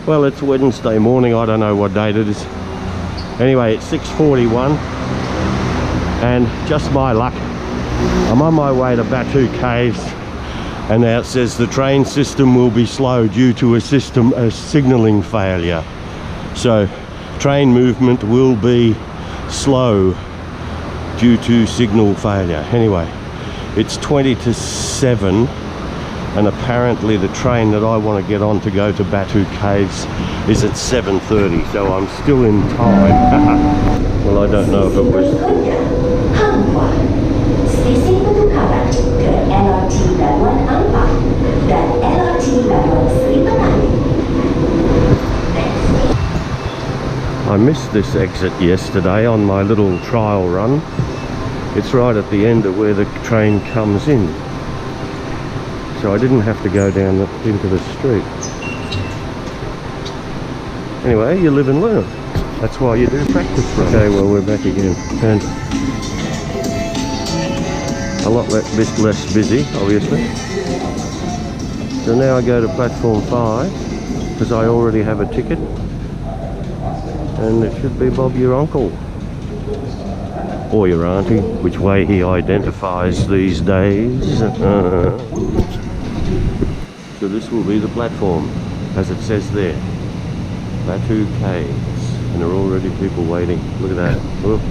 Well, it's Wednesday morning, I don't know what date it is. Anyway, it's 6:41 and just my luck, I'm on my way to Batu Caves, and now it says the train system will be slow due to a signalling failure. So train movement will be slow due to signal failure. Anyway, it's 20 to 7 and apparently the train that I want to get on to go to Batu Caves is at 7:30, so I'm still in time. Well, I don't know if it was... I missed this exit yesterday on my little trial run. It's right at the end of where the train comes in, so I didn't have to go down into the street. Anyway, you live and learn. That's why you do practice runs. Okay, well, we're back again, and a lot less busy, obviously. So now I go to platform 5 because I already have a ticket, and it should be Bob, your uncle, or your auntie, which way he identifies these days. So this will be the platform, as it says there, Batu Caves, and there are already people waiting. Look at that. Look.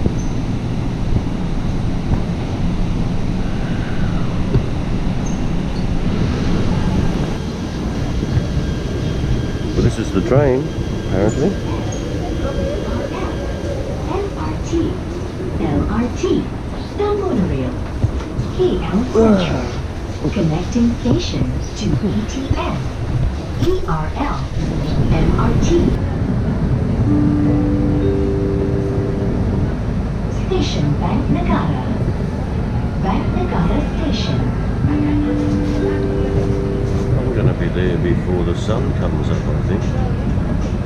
Well, this is the train, apparently. LRT, the monorail, KL Central, connecting stations to ETS, ERL, MRT. Station Bank Negara Station. I'm going to be there before the sun comes up, I think.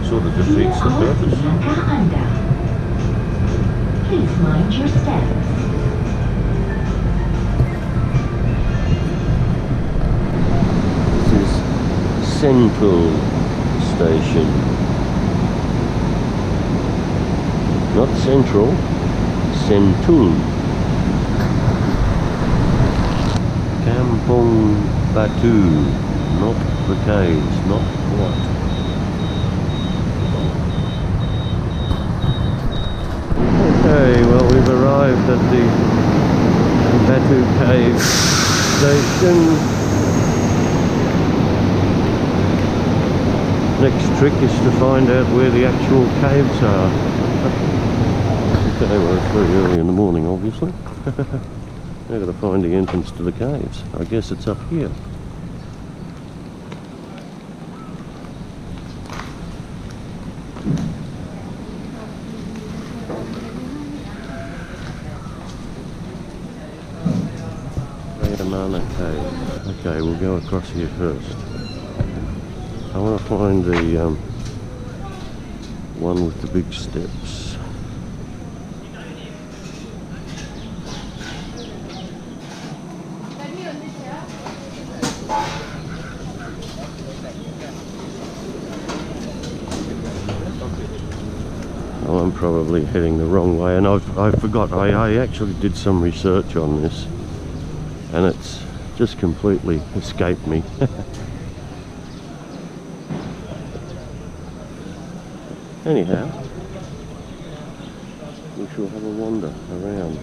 Sort of defeats the purpose. Please mind your steps. This is Central Station. Not Central, Sentul. Kampung Batu, not the caves, not what. Okay, well, we've arrived at the Batu Caves station. Next trick is to find out where the actual caves are. Okay, well, it's very early in the morning, obviously. Now got to find the entrance to the caves. I guess it's up here. Cave. Okay, we'll go across here first. I want to find the one with the big steps. Oh, I'm probably heading the wrong way, and I forgot. I actually did some research on this, and it's just completely escaped me. Anyhow, we shall have a wander around.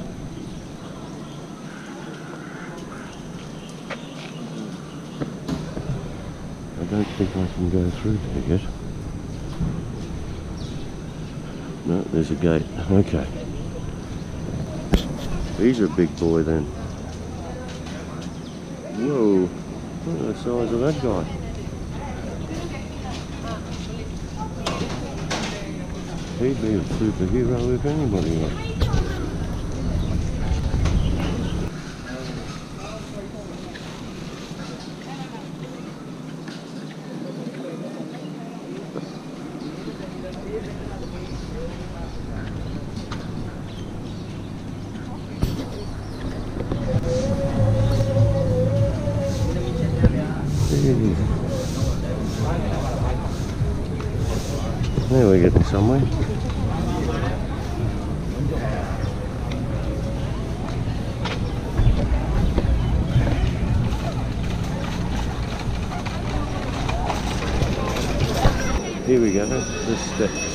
I don't think I can go through there yet. No, there's a gate. Okay. He's a big boy then. Whoa, look at the size of that guy. He'd be a superhero if anybody was. There we're getting somewhere. Here we go, the steps.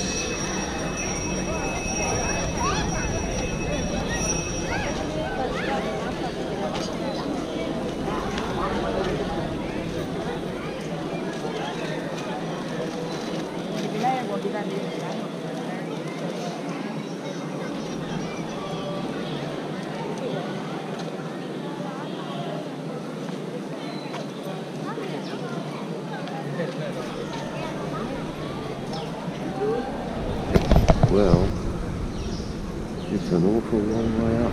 Well, it's an awful long way up.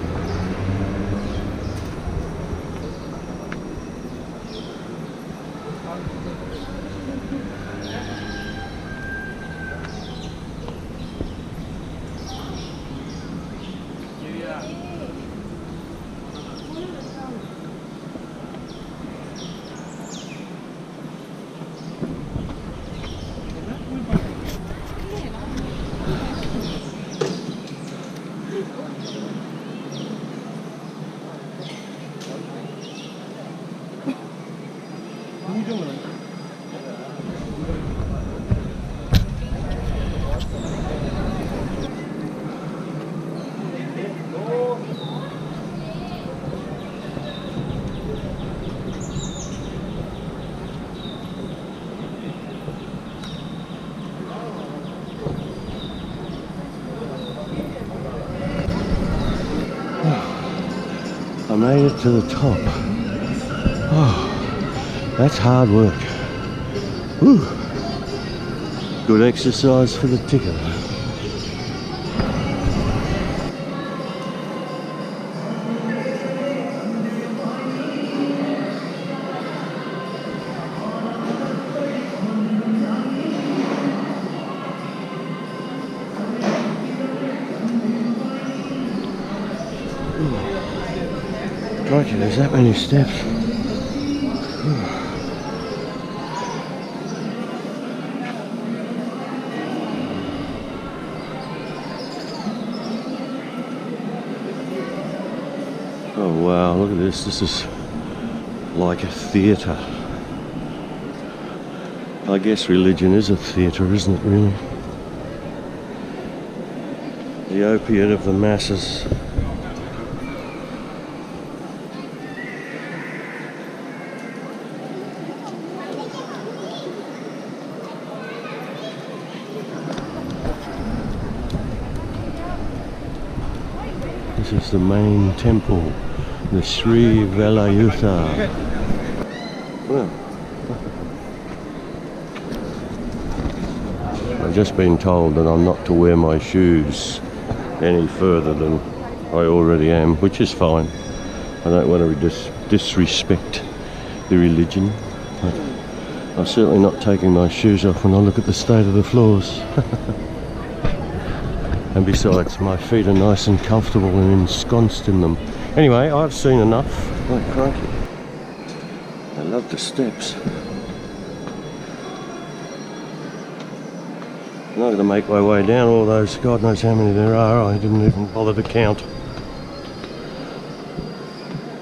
I made it to the top. Oh, that's hard work. Whew. Good exercise for the ticker. Crikey, there's that many steps. Oh wow, look at this. This is like a theatre. I guess religion is a theatre, isn't it, really? The opiate of the masses. This is the main temple, the Sri Velayutha. Well, I've just been told that I'm not to wear my shoes any further than I already am, which is fine. I don't want to disrespect the religion, but I'm certainly not taking my shoes off when I look at the state of the floors. And besides, my feet are nice and comfortable and ensconced in them. Anyway, I've seen enough. Oh, crikey. I love the steps. I'm not going to make my way down all those, God knows how many there are. I didn't even bother to count.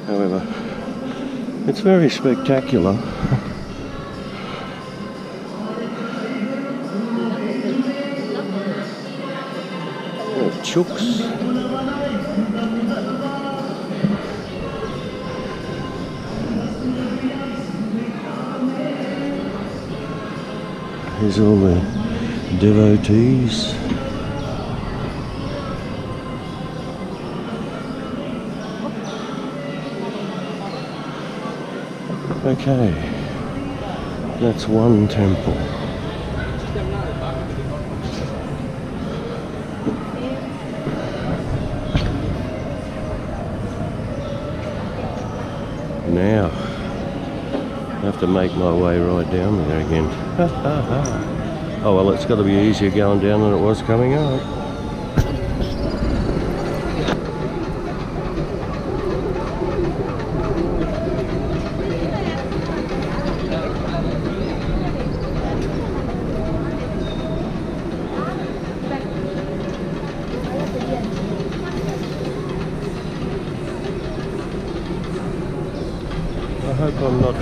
However, it's very spectacular. Chooks. Here's all the devotees. Okay, that's one temple. Now, I have to make my way right down there again. Oh well, it's got to be easier going down than it was coming up. hope I'm not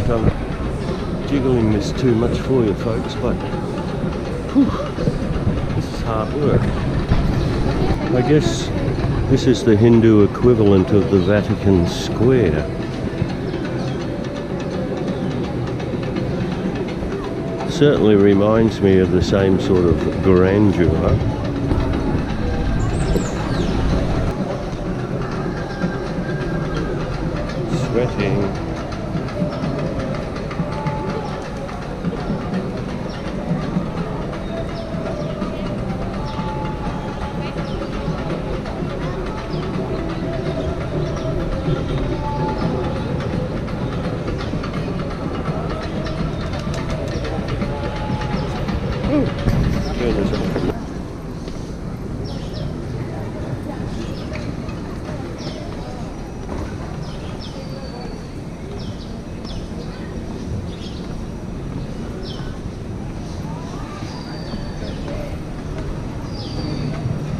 jiggling this too much for you folks, but whew, this is hard work. I guess this is the Hindu equivalent of the Vatican Square. Certainly reminds me of the same sort of grandeur. Sweating.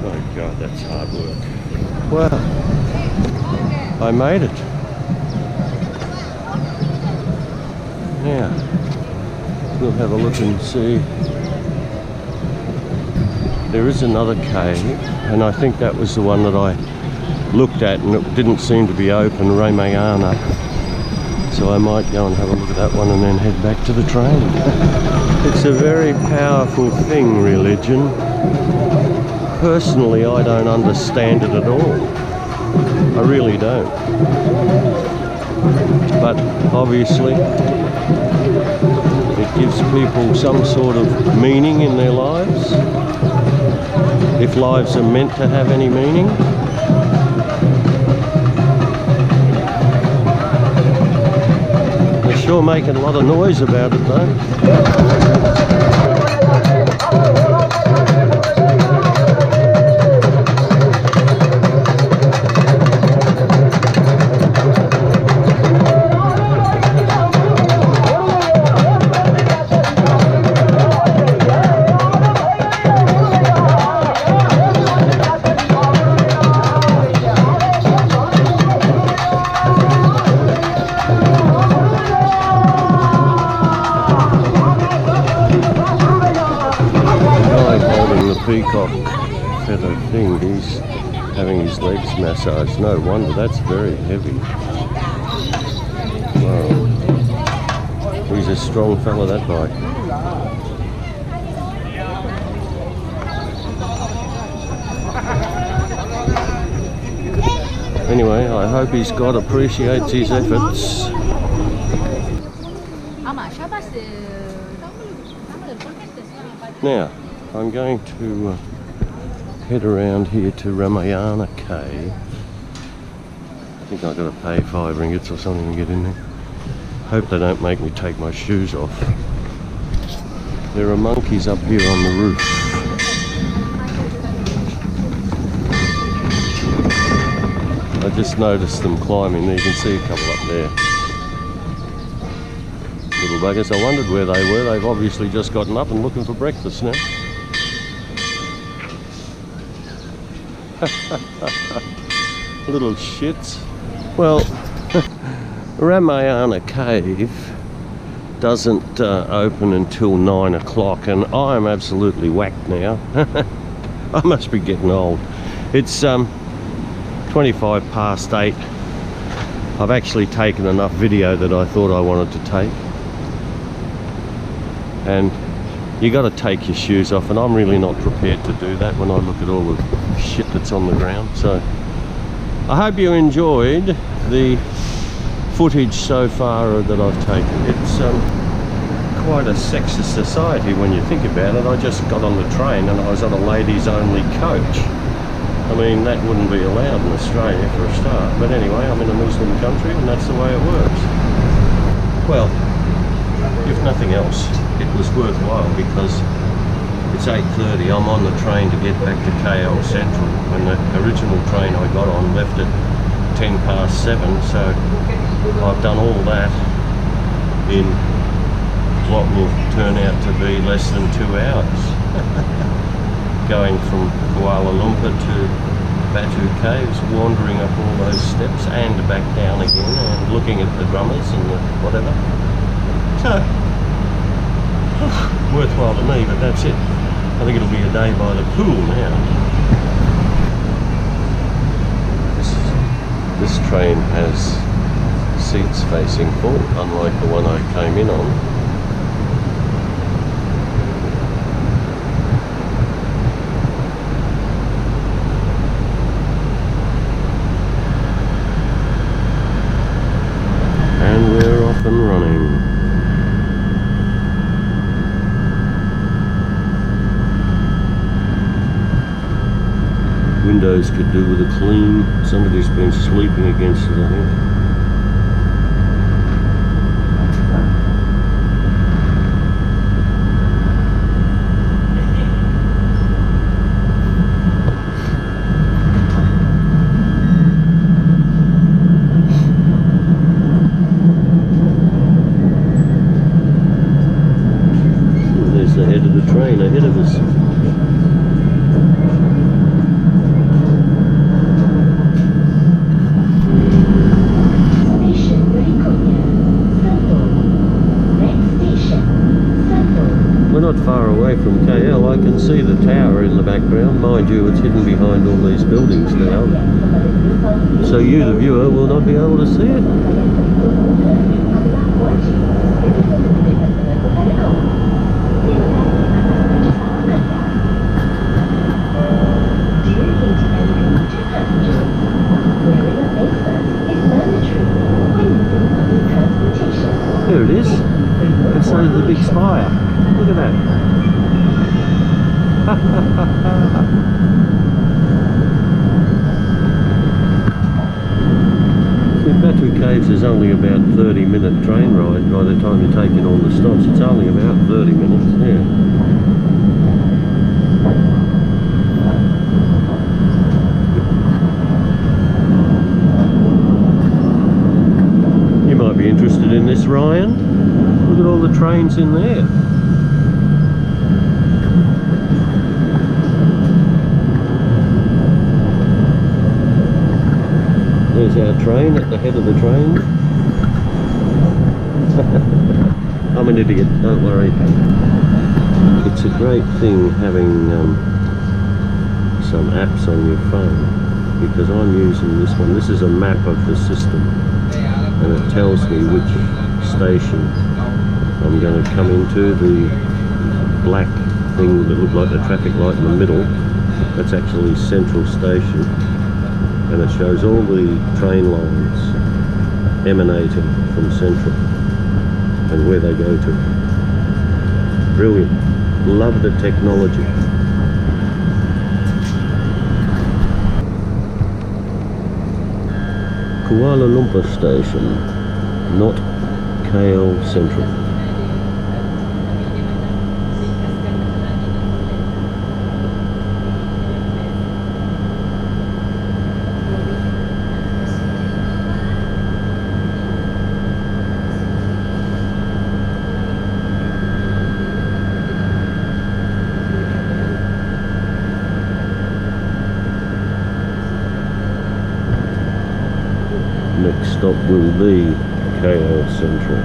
Oh God, that's hard work. Well, I made it. Now, we'll have a look and see. There is another cave, and I think that was the one that I looked at and it didn't seem to be open, Ramayana. So I might go and have a look at that one and then head back to the train. It's a very powerful thing, religion. Personally, I don't understand it at all. I really don't. But obviously, it gives people some sort of meaning in their lives. If lives are meant to have any meaning. They're sure making a lot of noise about it though. Peacock feather thing, he's having his legs massaged. No wonder, that's very heavy. Wow. He's a strong fella, that bike. Anyway, I hope his God appreciates his efforts. Now, I'm going to head around here to Ramayana Cave. I think I've got to pay 5 ringgits or something to get in there. Hope they don't make me take my shoes off. There are monkeys up here on the roof. I just noticed them climbing there. You can see a couple up there. Little buggers. I wondered where they were. They've obviously just gotten up and looking for breakfast now. Little shits. Well, Ramayana Cave doesn't open until 9 o'clock and I'm absolutely whacked now. I must be getting old. It's 25 past 8. I've actually taken enough video that I thought I wanted to take. And you got to take your shoes off, and I'm really not prepared to do that when I look at all the shit that's on the ground. So I hope you enjoyed the footage so far that I've taken. It's quite a sexist society when you think about it. I just got on the train and I was on a ladies only coach. I mean, that wouldn't be allowed in Australia for a start, but anyway, I'm in a Muslim country and that's the way it works. Well, if nothing else, it was worthwhile because it's 8:30. I'm on the train to get back to KL Central, and the original train I got on left at 7:10, so I've done all that in what will turn out to be less than 2 hours. Going from Kuala Lumpur to Batu Caves, wandering up all those steps and back down again, and looking at the drummers and the whatever. So, worthwhile to me, but that's it. I think it'll be a day by the pool now. This train has seats facing forward, unlike the one I came in on. And we're off and running. Windows could do with a clean. Somebody's been sleeping against it, I think. There's the head of the train ahead of us. We're not far away from KL. I can see the tower in the background. Mind you, it's hidden behind all these buildings now. So you, the viewer, will not be able to see it. There it is. And so is the big spire. Look at that. See, Batu Caves is only about 30-minute train ride by the time you take in all the stops. It's only about 30 minutes, yeah. You might be interested in this, Ryan. Look at all the trains in there. There's our train at the head of the train. I'm an idiot, don't worry. It's a great thing having some apps on your phone, because I'm using this one. This is a map of the system, and it tells me which station I'm going to come into. The black thing that looked like the traffic light in the middle, that's actually Central Station, and it shows all the train lines emanating from Central and where they go to. Brilliant. Love the technology. Kuala Lumpur Station, not KL Central. Next stop will be KL Central.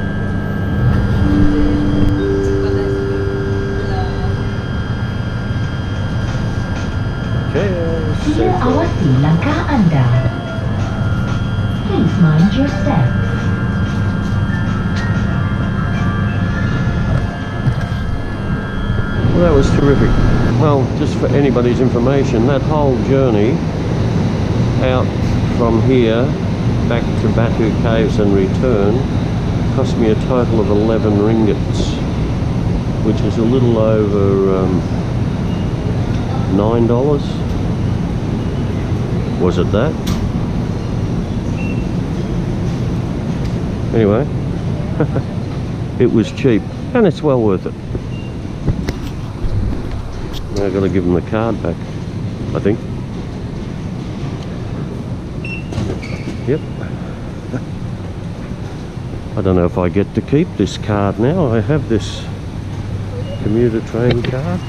KL Tidak Central. awasi langkah Anda. Please mind your steps. Well, that was terrific. Well, just for anybody's information, that whole journey out from here back to Batu Caves and return cost me a total of 11 ringgits, which is a little over $9. Was it that? Anyway, it was cheap and it's well worth it. Now I've got to give them the card back, I think. Yep. I don't know if I get to keep this card now. I have this commuter train card.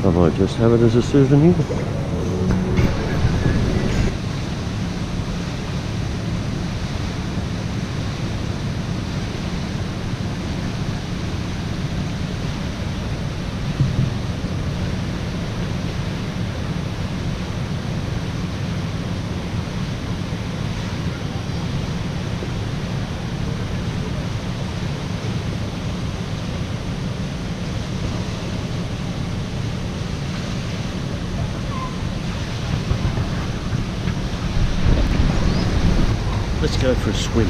I might just have it as a souvenir. go for a swim.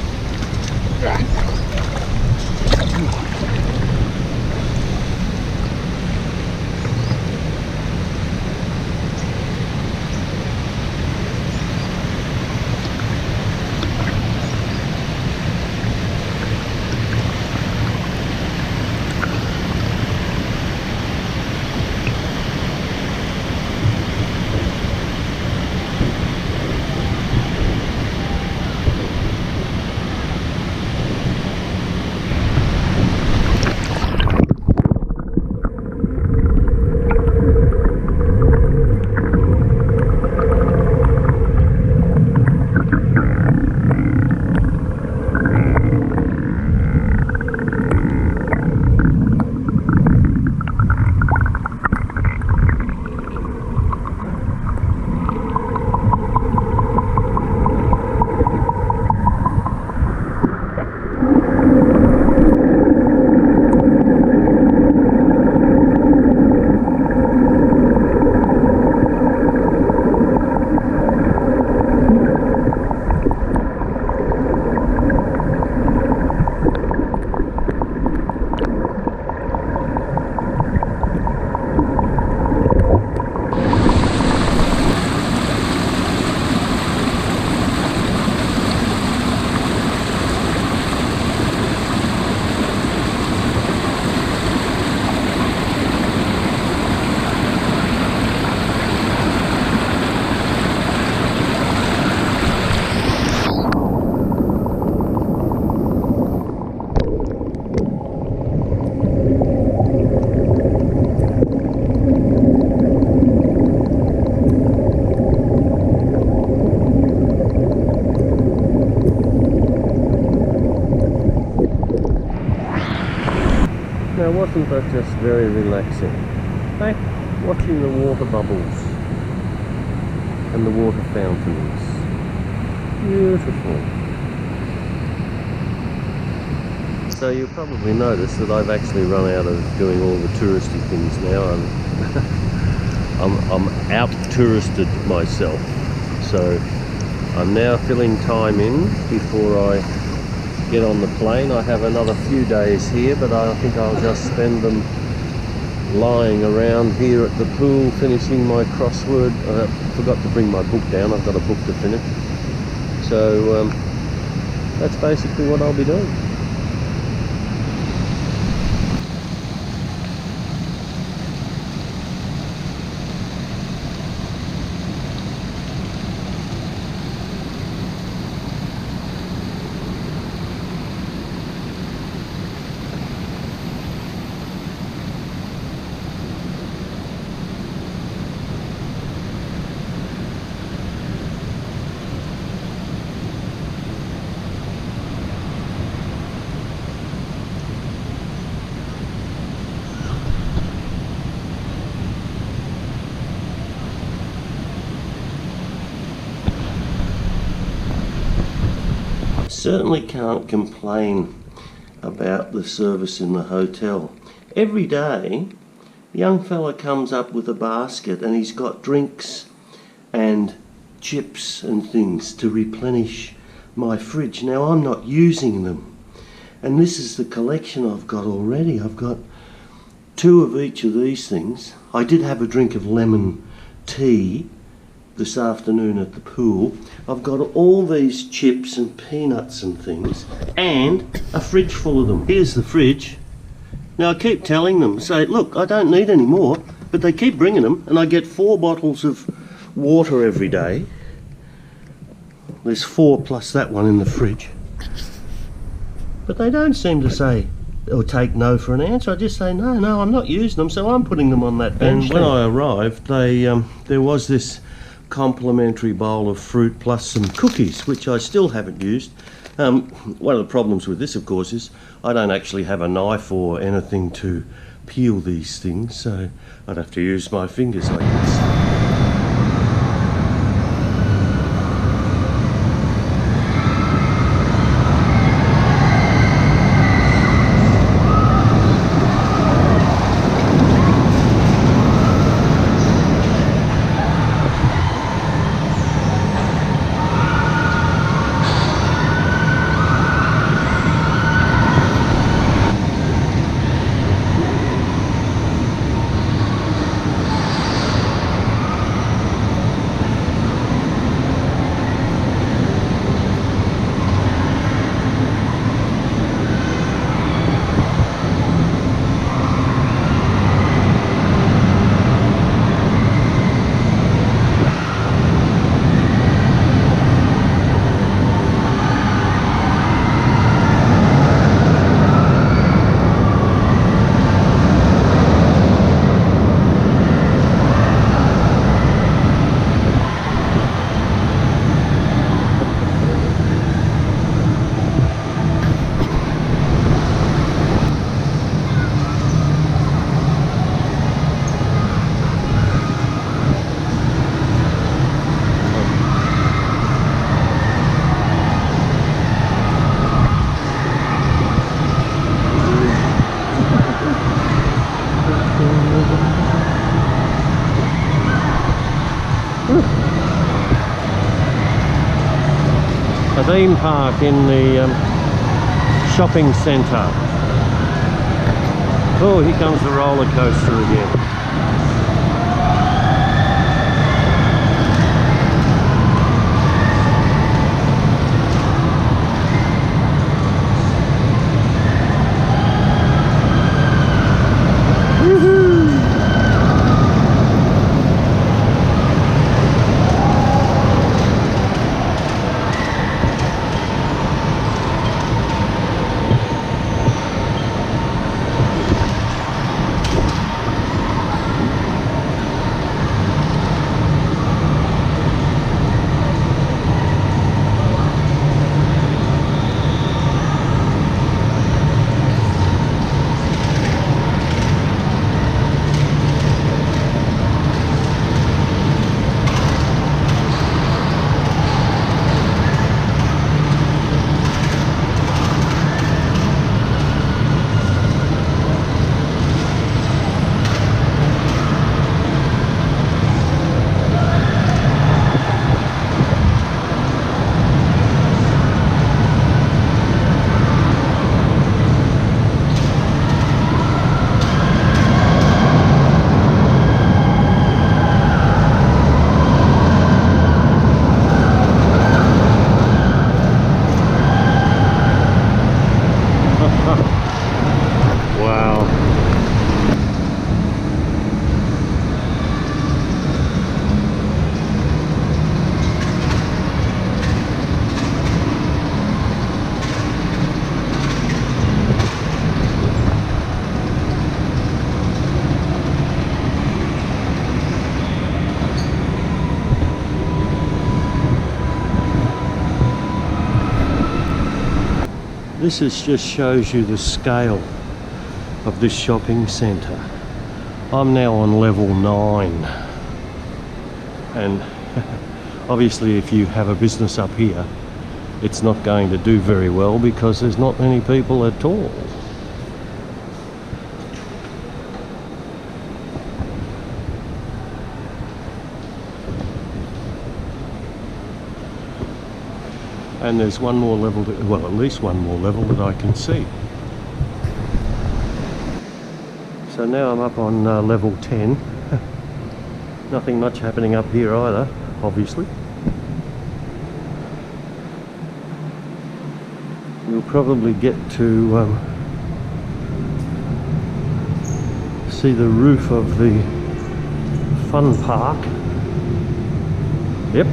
Now, wasn't that just very relaxing? Hey, watching the water bubbles and the water fountains. Beautiful. So you'll probably notice that I've actually run out of doing all the touristy things now. I'm out touristed myself. So I'm now filling time in before I get on the plane. I have another few days here, but I think I'll just spend them lying around here at the pool finishing my crossword. I forgot to bring my book down. I've got a book to finish. So that's basically what I'll be doing. Certainly can't complain about the service in the hotel. Every day, a young fella comes up with a basket and he's got drinks and chips and things to replenish my fridge. Now, I'm not using them, and this is the collection I've got already. I've got 2 of each of these things. I did have a drink of lemon tea this afternoon at the pool. I've got all these chips and peanuts and things, and a fridge full of them. Here's the fridge. Now I keep telling them, say, look, I don't need any more, but they keep bringing them, and I get 4 bottles of water every day. There's 4 plus that one in the fridge. But they don't seem to say or take no for an answer. I just say, no, I'm not using them, so I'm putting them on that bench. And when I arrived, there was this complimentary bowl of fruit plus some cookies, which I still haven't used. One of the problems with this, of course, is I don't actually have a knife or anything to peel these things, so I'd have to use my fingers, I guess. theme park in the shopping centre. Oh, here comes the roller coaster again. Wow. Just shows you the scale of this shopping centre. I'm now on level 9, and obviously if you have a business up here, it's not going to do very well because there's not many people at all. And there's one more level, well, at least one more level that I can see. So now I'm up on level 10. Nothing much happening up here either, obviously. We'll probably get to see the roof of the fun park. Yep.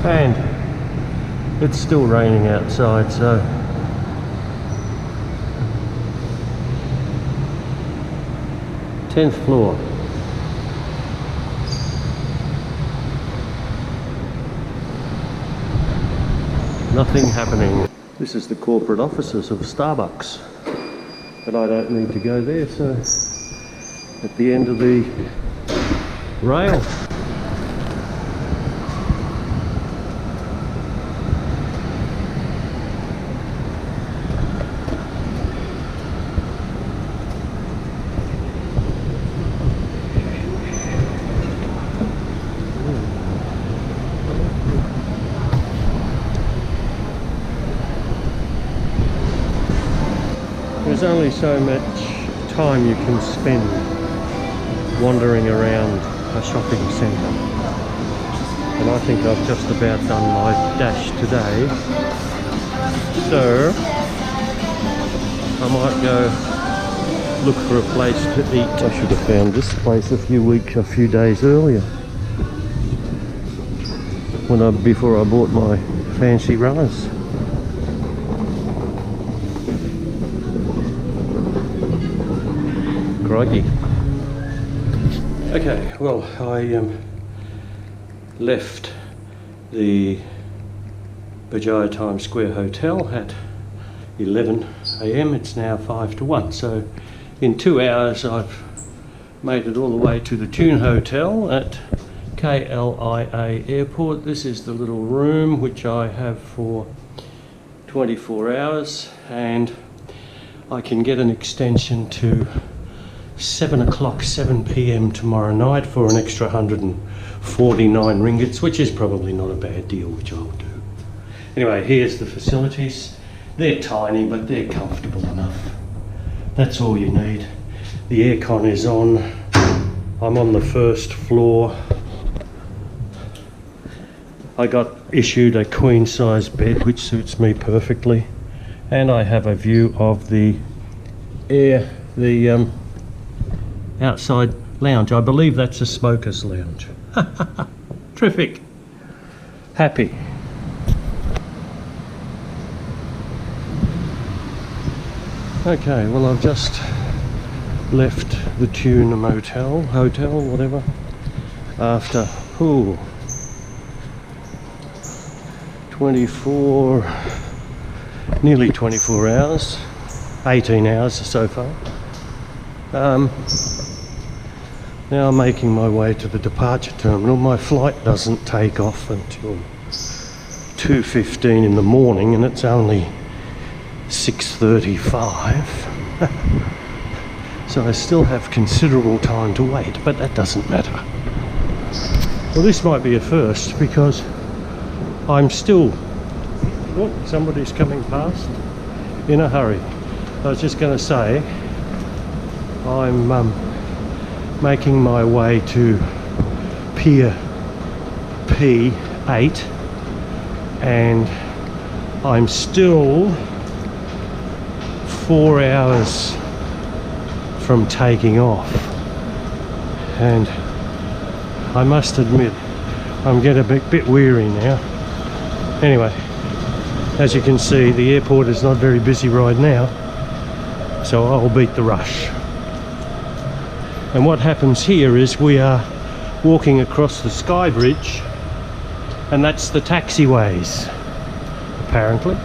And it's still raining outside, so tenth floor. Nothing happening. This is the corporate offices of Starbucks, but I don't need to go there, so at the end of the rail. There's only so much time you can spend wandering around a shopping centre, and I think I've just about done my dash today, so I might go look for a place to eat. I should have found this place a few days earlier, before I bought my fancy runners. Crikey. Okay, well, I left the Berjaya Times Square Hotel at 11 AM. It's now 5 to 1, so in 2 hours I've made it all the way to the Tune Hotel at KLIA Airport. This is the little room which I have for 24 hours, and I can get an extension to 7 o'clock, 7 p.m. tomorrow night for an extra 149 ringgits, which is probably not a bad deal, which I'll do. Anyway, here's the facilities. They're tiny, but they're comfortable enough. That's all you need. The aircon is on. I'm on the first floor. I got issued a queen size bed, which suits me perfectly. And I have a view of the outside lounge. I believe that's a smoker's lounge. Terrific. Happy. Okay, well, I've just left the Tuna hotel, whatever, after nearly 24 hours, 18 hours so far. Now I'm making my way to the departure terminal. My flight doesn't take off until 2:15 in the morning, and it's only 6:35. So I still have considerable time to wait, but that doesn't matter. Well, this might be a first, because I'm still... Oh, somebody's coming past in a hurry. I was just going to say, I'm making my way to Pier P8, and I'm still 4 hours from taking off, and I must admit I'm getting a bit weary now. Anyway, as you can see, the airport is not very busy right now, so I'll beat the rush. And what happens here is we are walking across the sky bridge, and that's the taxiways, apparently.